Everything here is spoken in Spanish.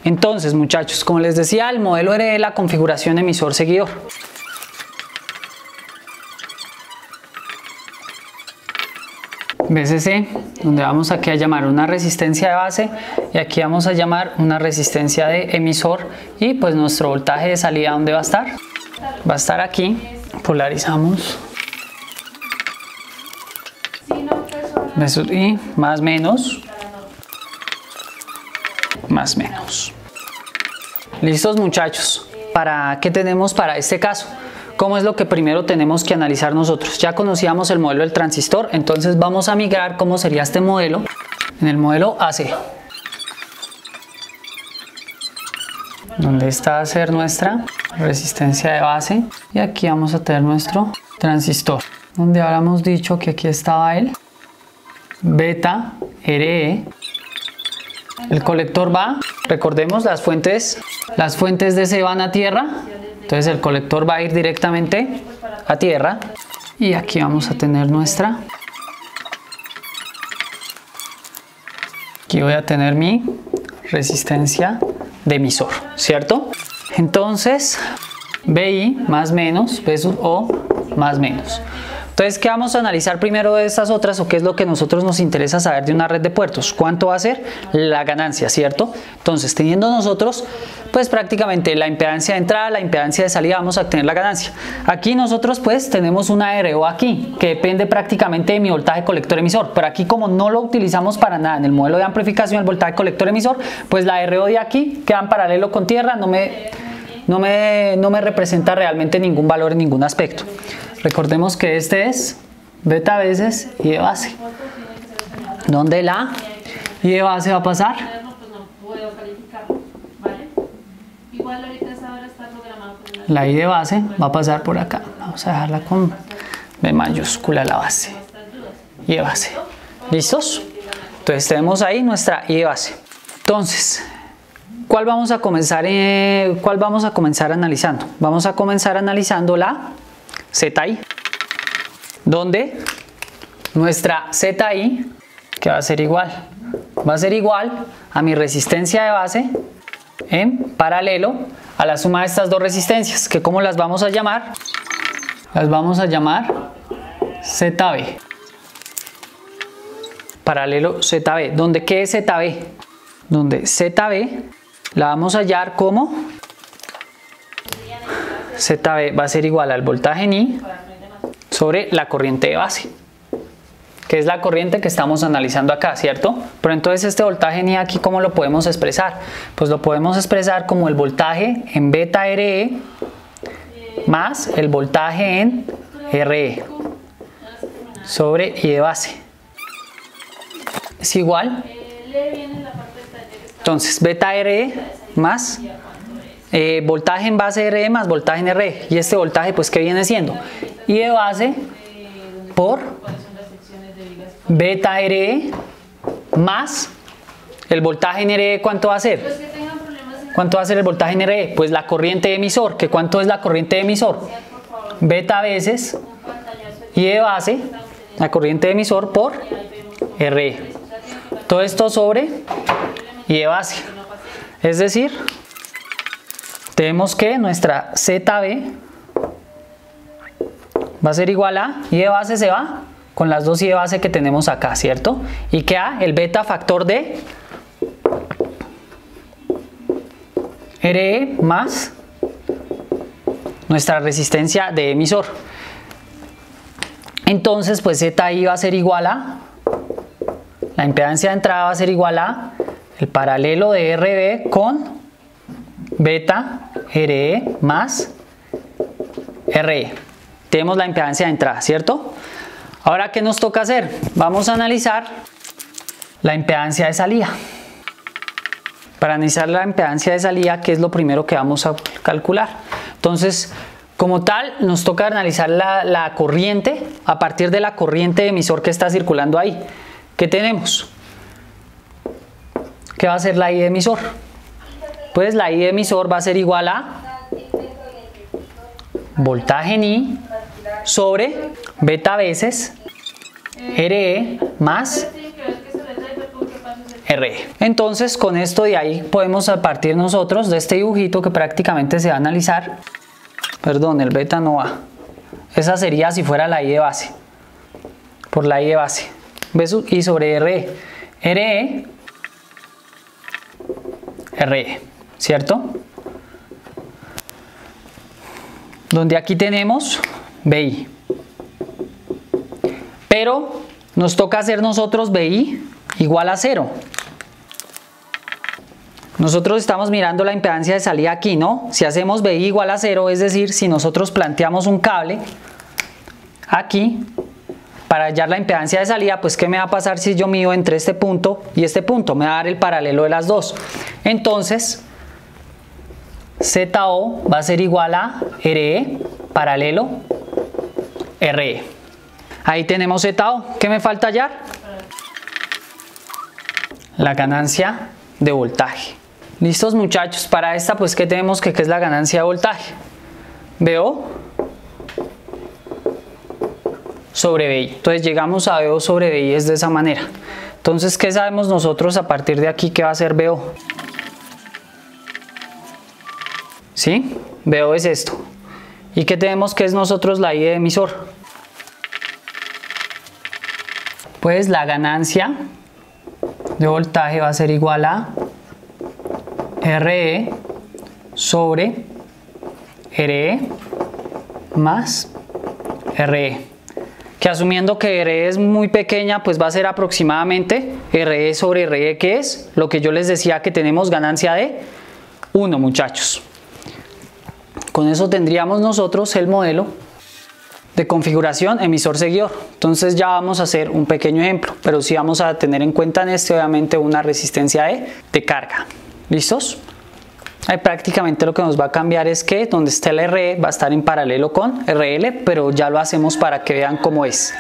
Entonces, muchachos, como les decía, el modelo RE, la configuración emisor-seguidor. VCC, donde vamos aquí a llamar una resistencia de base y aquí vamos a llamar una resistencia de emisor, y pues nuestro voltaje de salida, ¿dónde va a estar? Va a estar aquí. Polarizamos. Y más menos. Más menos. ¿Listos, muchachos? ¿Para qué tenemos para este caso? ¿Cómo es lo que primero tenemos que analizar nosotros? Ya conocíamos el modelo del transistor, entonces vamos a migrar cómo sería este modelo en el modelo AC. Donde está a ser nuestra resistencia de base, y aquí vamos a tener nuestro transistor, donde habíamos dicho que aquí estaba el beta RE. El colector va, recordemos, las fuentes DC van a tierra, entonces el colector va a ir directamente a tierra, y aquí vamos a tener nuestra, aquí voy a tener mi resistencia de emisor, ¿cierto? Entonces BI más menos versus O más menos. Entonces, ¿qué vamos a analizar primero de estas otras, o qué es lo que a nosotros nos interesa saber de una red de puertos? ¿Cuánto va a ser la ganancia, cierto? Entonces, teniendo nosotros pues prácticamente la impedancia de entrada, la impedancia de salida, vamos a tener la ganancia. Aquí nosotros pues tenemos una RO aquí, que depende prácticamente de mi voltaje colector emisor, pero aquí como no lo utilizamos para nada en el modelo de amplificación, el voltaje colector emisor, pues la RO de aquí queda en paralelo con tierra, no me representa realmente ningún valor en ningún aspecto. Recordemos que este es beta veces I de base, donde la I de base va a pasar la I de base va a pasar por acá. Vamos a dejarla con B mayúscula la base, I de base. ¿Listos? Entonces tenemos ahí nuestra I de base. Entonces, ¿cuál vamos a comenzar analizando? Vamos a comenzar analizando la ZI, donde nuestra ZI, que va a ser igual a mi resistencia de base en paralelo a la suma de estas dos resistencias, que ¿cómo las vamos a llamar? Las vamos a llamar ZB, paralelo ZB. ¿Donde qué es ZB? Donde ZB la vamos a hallar como ZB va a ser igual al voltaje en I sobre la corriente de base, que es la corriente que estamos analizando acá, ¿cierto? Pero entonces este voltaje en I aquí, ¿cómo lo podemos expresar? Pues lo podemos expresar como el voltaje en beta RE más el voltaje en RE sobre I de base. Es igual. Entonces beta RE más voltaje en base RE más voltaje en RE, y este voltaje pues ¿qué viene siendo? I de base por beta RE más el voltaje en RE. ¿Cuánto va a ser? ¿Cuánto va a ser el voltaje en RE? Pues la corriente de emisor. ¿Que cuánto es la corriente de emisor? Beta veces I de base, la corriente de emisor, por RE. Todo esto sobre I de base. Es decir, tenemos que nuestra ZB va a ser igual a I de base, se va con las dos I de base que tenemos acá, ¿cierto? Y queda el beta factor de RE más nuestra resistencia de emisor. Entonces pues ZI va a ser igual a, la impedancia de entrada va a ser igual a el paralelo de RB con beta RE más RE. Tenemos la impedancia de entrada, ¿cierto? Ahora, ¿qué nos toca hacer? Vamos a analizar la impedancia de salida. Para analizar la impedancia de salida, ¿qué es lo primero que vamos a calcular? Entonces, como tal, nos toca analizar la corriente a partir de la corriente de emisor que está circulando ahí. ¿Qué tenemos? ¿Qué va a ser la I de emisor? Pues la I de emisor va a ser igual a voltaje en I sobre beta veces RE más RE. Entonces con esto de ahí podemos partir nosotros de este dibujito que prácticamente se va a analizar. Perdón, el beta no va. Esa sería si fuera la I de base. Por la I de base. Y sobre RE. RE. RE. ¿Cierto? Donde aquí tenemos BI. Pero nos toca hacer nosotros BI igual a 0. Nosotros estamos mirando la impedancia de salida aquí, ¿no? Si hacemos BI igual a 0, es decir, si nosotros planteamos un cable aquí para hallar la impedancia de salida, pues ¿qué me va a pasar si yo mido entre este punto y este punto? Me va a dar el paralelo de las dos. Entonces, ZO va a ser igual a RE paralelo RE. Ahí tenemos ZO. ¿Qué me falta hallar? La ganancia de voltaje. ¿Listos, muchachos? Para esta, pues, ¿qué tenemos que es la ganancia de voltaje? VO sobre BI. Entonces llegamos a VO sobre BI es de esa manera. Entonces, ¿qué sabemos nosotros a partir de aquí que va a ser VO? ¿Sí? VO es esto. ¿Y qué tenemos que es nosotros la I de emisor? Pues la ganancia de voltaje va a ser igual a RE sobre RE más RE. Que asumiendo que RE es muy pequeña, pues va a ser aproximadamente RE sobre RE, que es lo que yo les decía que tenemos ganancia de 1, muchachos. Con eso tendríamos nosotros el modelo de configuración emisor-seguidor. Entonces ya vamos a hacer un pequeño ejemplo, pero sí vamos a tener en cuenta en este obviamente una resistencia de carga. ¿Listos? Ahí prácticamente lo que nos va a cambiar es que donde está el RE va a estar en paralelo con RL, pero ya lo hacemos para que vean cómo es.